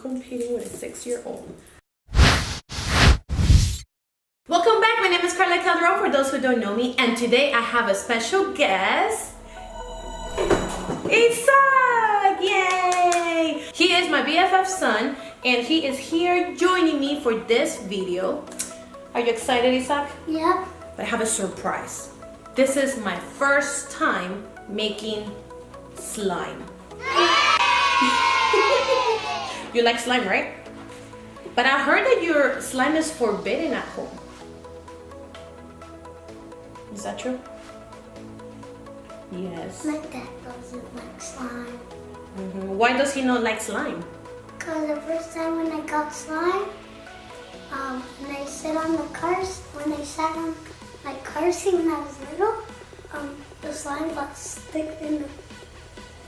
competing with a 6-year-old. Welcome back. My name is Carla Calderon, for those who don't know me, and today I have a special guest. Isaac! Yay! He is my BFF's son, and he is here joining me for this video. Are you excited, Isaac? Yep. I have a surprise. This is my first time making slime. You like slime, right? But I heard that your slime is forbidden at home. Is that true? Yes. My dad doesn't like slime. Why does he not like slime? Because the first time when I got slime, when I sat on the cars, when I sat on my car seat when I was little, the slime got stuck in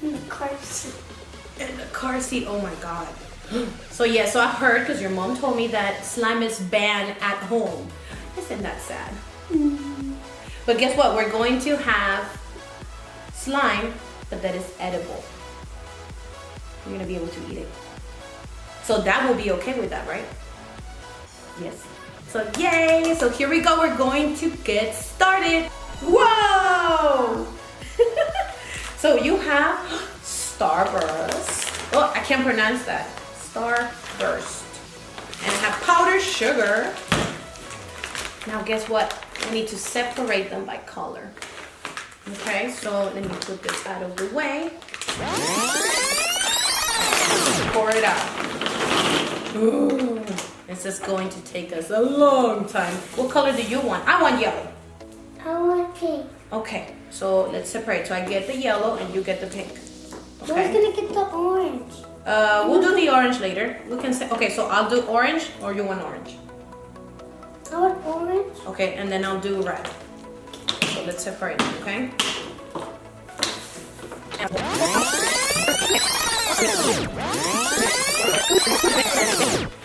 the car seat. In the car seat, oh my God. So I heard, because your mom told me that slime is banned at home. Isn't that sad? But guess what? We're going to have slime, but that is edible. You're gonna be able to eat it. So that will be okay with that, right? Yes. So yay! So here we go. We're going to get started. Whoa! So you have Starburst. Oh, I can't pronounce that. Starburst. And I have powdered sugar. Now guess what? We need to separate them by color. Okay, so let me put this out of the way. Pour it out. Ooh, this is going to take us a long time. What color do you want? I want yellow. I want pink. Okay, so let's separate. So I get the yellow and you get the pink. Okay. Who's gonna get the orange? We'll do the orange later. We can say, okay, so I'll do orange, or you want orange? I want orange. Okay, and then I'll do red. So let's separate them, okay?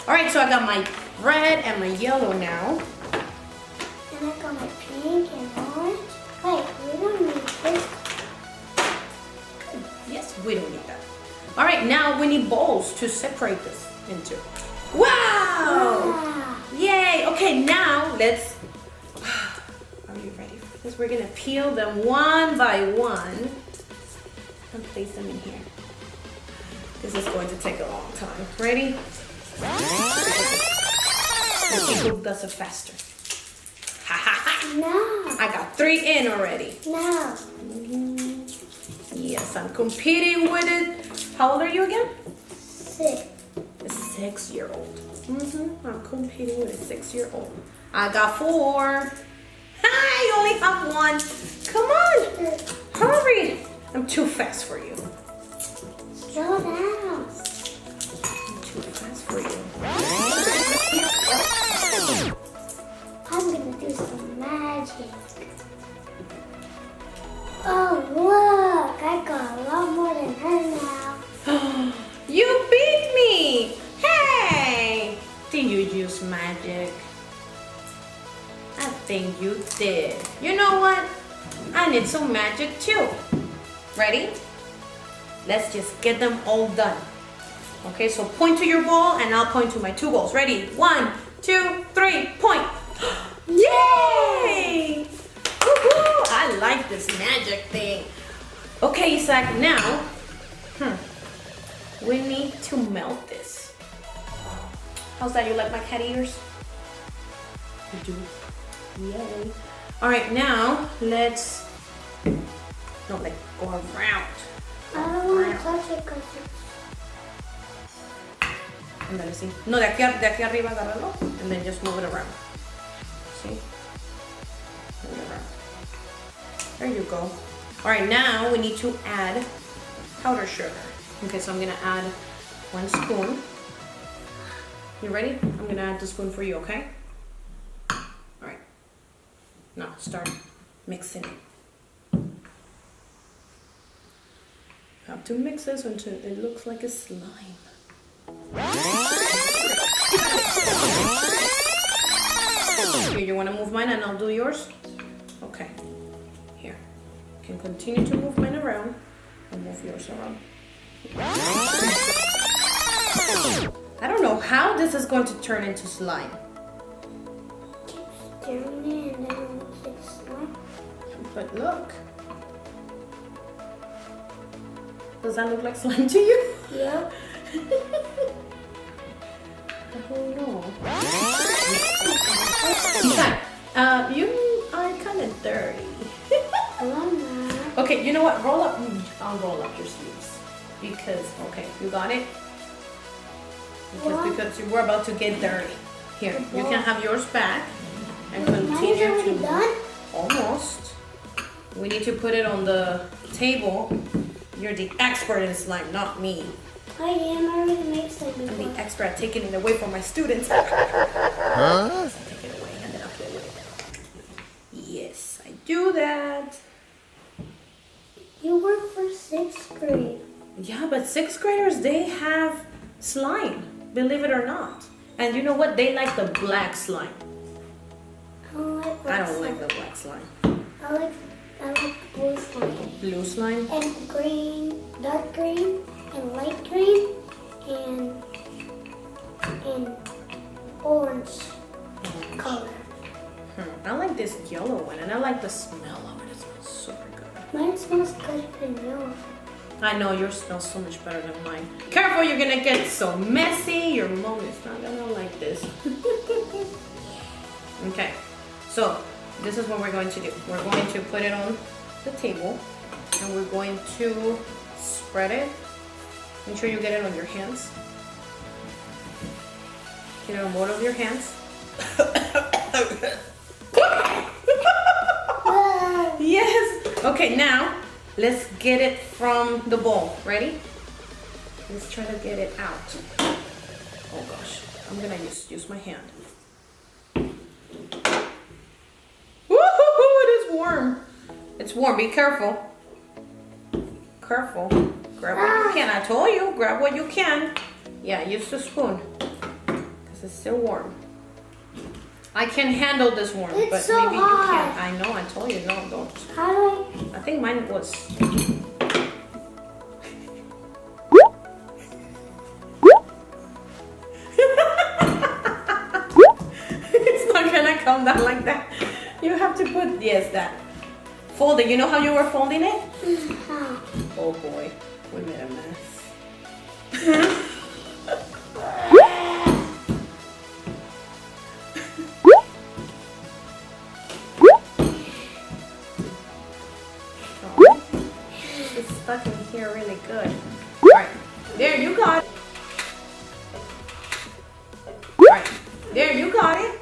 All right, so I got my red and my yellow now. And I got my pink and orange. Wait, we don't need this. Yes, we don't need that. All right, now we need bowls to separate this into. Wow! Yay! Okay, now let's. Are you ready for this? We're gonna peel them one by one and place them in here. This is going to take a long time. Ready? Let's see who does it faster. Ha ha ha! No. I got 3 in already. No. Yes, I'm competing with it. How old are you again? 6. A 6-year-old. I'm competing with a 6-year-old. I got 4. I only have 1. Come on, hurry. I'm too fast for you. Slow down. I'm too fast for you. I'm gonna do some magic. Oh, look. I got a lot more than her now. You beat me. Hey, did you use magic? I think you did. You know what? I need some magic too. Ready? Let's just get them all done. Okay, so point to your ball and I'll point to my 2 balls. Ready? 1, 2, 3, point. Yay! Woohoo! I like this magic thing. Okay, Isaac, now, we need to melt this. How's that? You like my cat ears? You do? Yay. All right, now let's, no, like go around. I don't want to touch it because Ándale, sí. No, de aquí arriba agárralo and then just move it around. See? Move it around. There you go. All right, now we need to add powdered sugar. Okay, so I'm gonna add 1 spoon. You ready? I'm gonna add the spoon for you, okay? All right. Now start mixing it. You have to mix this until it looks like a slime. Here, you want to move mine and I'll do yours? Okay. Here. You can continue to move mine around and move yours around. I don't know how this is going to turn into slime. Keep stirring it and then it looks like slime. But look. Does that look like slime to you? Yeah. I don't know. You are kind of dirty. Okay, you know what? Roll up. I'll roll up your sleeves. Because, okay, you got it? Because you were about to get dirty. Here, you can have yours back and continue to. Done? Almost. We need to put it on the table. You're the expert in slime, not me. I am. I already made slime before. I'm the expert at taking it away from my students. Huh? Take it away and then I'll play with it. Yes, I do that. You work for 6th grade. Yeah, but 6th graders, they have slime, believe it or not. And you know what? They like the black slime. I don't like the black slime. I like blue slime. Blue slime? And green, dark green, and light green, and orange color. I like this yellow one, and I like the smell of it. It smells super good. Mine smells good and yellow. I know yours smells so much better than mine. Careful, you're gonna get so messy. Your mom is not gonna like this. Okay, so this is what we're going to do. We're going to put it on the table and we're going to spread it. Make sure you get it on your hands. Get it on both of your hands. Yes. Okay, now let's get it from the bowl. Ready? Let's try to get it out. Oh gosh, I'm gonna use my hand. Woo-hoo-hoo, it is warm. It's warm. Be careful. Careful. Grab what you can. I told you, grab what you can. Yeah, use the spoon because it's still warm. I can handle this warm, It's but so maybe you hot. can't. I know. I told you, no, don't. How do I think mine was. It's not gonna come down like that. You have to put, yes, that. Fold it. You know how you were folding it? How? Oh boy, we made a mess. It's stuck in here really good. Alright, there you got it. Alright, there you got it.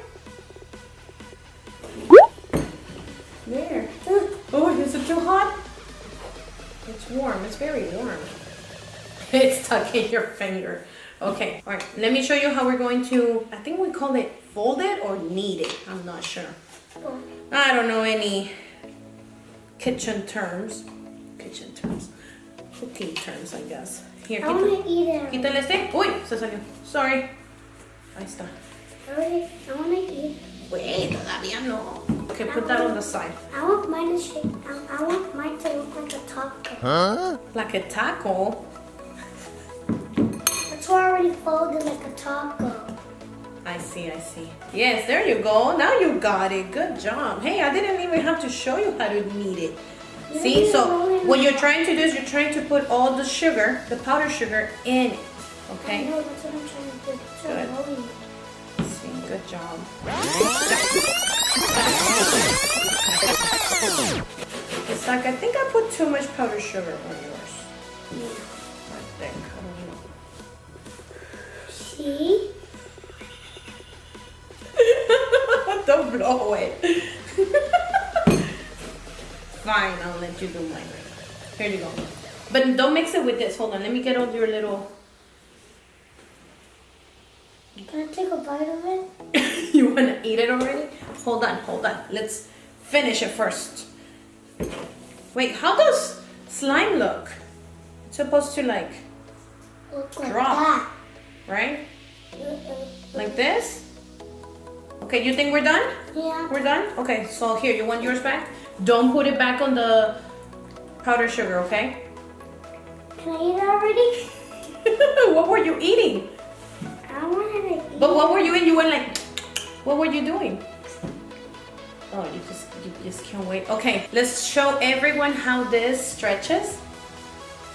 There. Oh, is it too hot? It's warm. It's very warm. It's stuck in your finger. Okay. All right. Let me show you how we're going to, I think we call it fold it or knead it. I'm not sure. I don't know any kitchen terms. Kitchen terms. Cooking terms, I guess. Here, I want to eat it. quítale este. Uy, se salió. Sorry. Ahí está. I want to eat it. Wait, todavía no. Okay, put that on the side. I want mine to shape. I want mine to look like a taco. Huh? Like a taco. That's why I already folded like a taco. I see, I see. Yes, there you go. Now you got it. Good job. Hey, I didn't even have to show you how to knead it. See, so what you're trying to do is you're trying to put all the sugar, the powdered sugar, in it. I Okay? know, that's what I'm trying to do. So Good. rolling it. See, good job. It's like, I think I put too much powdered sugar on yours. Yeah. I think. I See? don't know. Don't blow it. Fine, I'll let you do mine. Here you go. But don't mix it with this. Hold on, let me get all your little... Can I take a bite of it? You want to eat it already? Hold on, hold on. Let's finish it first. Wait, how does slime look? It's supposed to like Look like drop, that. right? Like this? Okay, you think we're done? Yeah. We're done? Okay, so here, you want yours back? Don't put it back on the powdered sugar, okay? Can I eat it already? What were you eating? But what were you in? You were like, what were you doing? Oh, you just can't wait. Okay, let's show everyone how this stretches.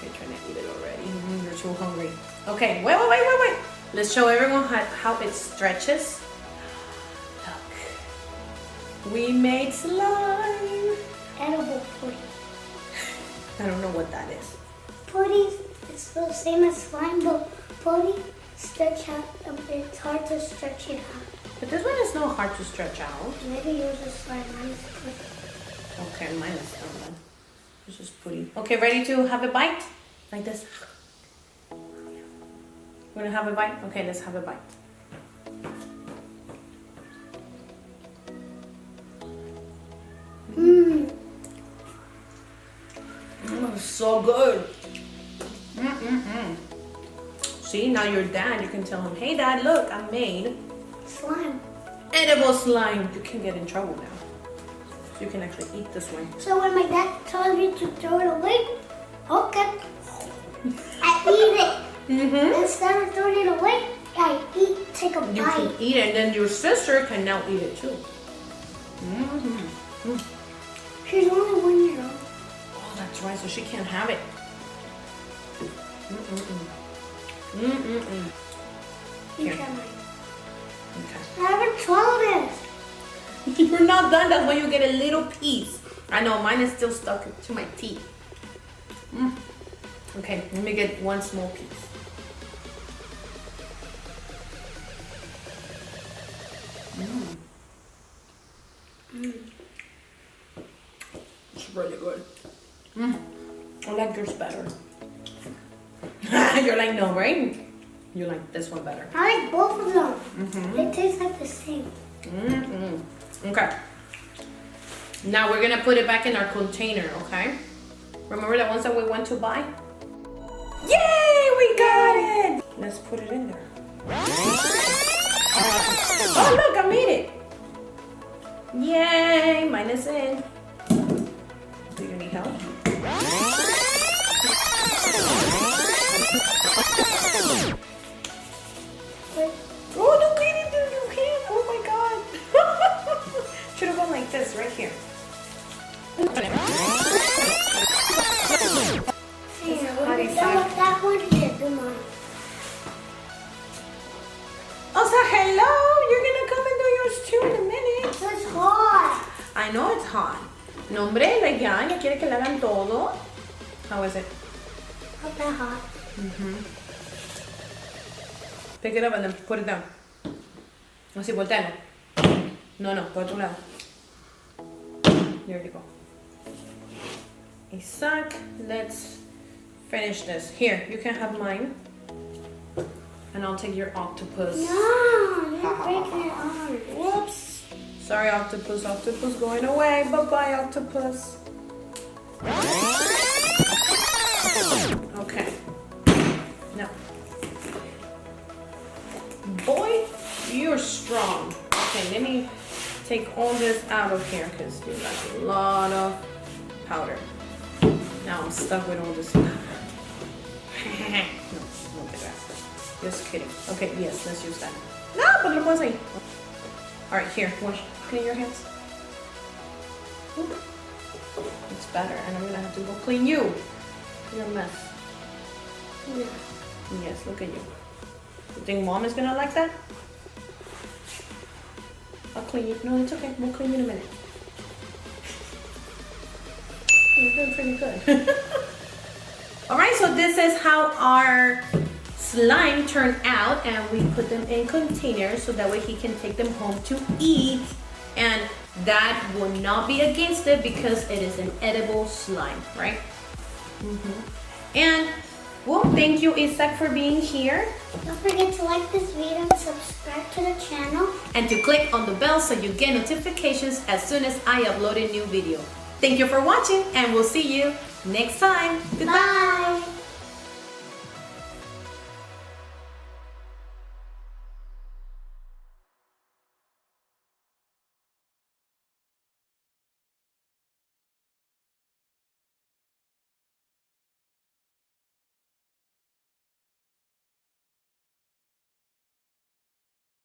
You're trying to eat it already. You're too hungry. Okay, wait. Let's show everyone how it stretches. Look. We made slime. Edible pudding. I don't know what that is. Pudding, it's the same as slime, but pudding stretch out. It's hard to stretch it out. But this one is not hard to stretch out. Maybe yours is slime, mine is pudding. Okay, mine is slime then. This is pudding. Okay, ready to have a bite? Like this. We're gonna have a bite? Okay, let's have a bite. Mmm. Oh, so good. See, now your dad, you can tell him, hey dad, look, I made Slime. edible slime. You can get in trouble now. So you can actually eat this one. So when my dad tells me to throw it away, okay, I eat it. Instead of throwing it away, I take a bite. You can eat it, and then your sister can now eat it too. She's only 1 year old. Oh, that's right, so she can't have it. You Here. try mine. Okay. I haven't swallowed it. You're not done, that's why you get a little piece. I know, mine is still stuck to my teeth. Okay, let me get one small piece. It's really good. I like yours better. You're like, no, right? You like this one better. I like both of them. They taste like the same. Okay. Now we're gonna put it back in our container, okay? Remember the ones that we went to buy? Yay, we got it! Let's put it in there. Oh, look, I made it. Yay, mine is in. Do you need help? Oh, no, you can't. Oh my God. Should have gone like this, right here. When you're done with that one, you do mine. Oh, so hello. You're gonna come and do yours too in a minute. It's hot. I know it's hot. No, hombre, like ya quiere que le hagan todo. How is it? Not that hot. Pick it up and then put it down. Así, voltealo. No, por otro lado. There you go. Isaac, let's finish this. Here, you can have mine. And I'll take your octopus. No, you're breaking it off. Whoops. Sorry, octopus. Octopus going away. Bye-bye, octopus. Okay. Now. Boy, you're strong. Okay, let me take all this out of here because you got a lot of powder. Now I'm stuck with all this powder. No, not the rest. Just kidding. Okay, yes, let's use that. No, but lo puedo ahí. All right, here, wash. Clean your hands. It's better, and I'm gonna have to go clean you. You're a mess. Yeah. Yes, look at you. You think mom is gonna like that? I'll clean you. No, it's okay. We'll clean you in a minute. You're doing pretty good. All right, so this is how our slime turned out, and we put them in containers so that way he can take them home to eat, and Dad will not be against it because it is an edible slime, right? And well, thank you, Isaac, for being here. Don't forget to like this video and subscribe to the channel. And to click on the bell so you get notifications as soon as I upload a new video. Thank you for watching, and we'll see you next time. Goodbye. Bye.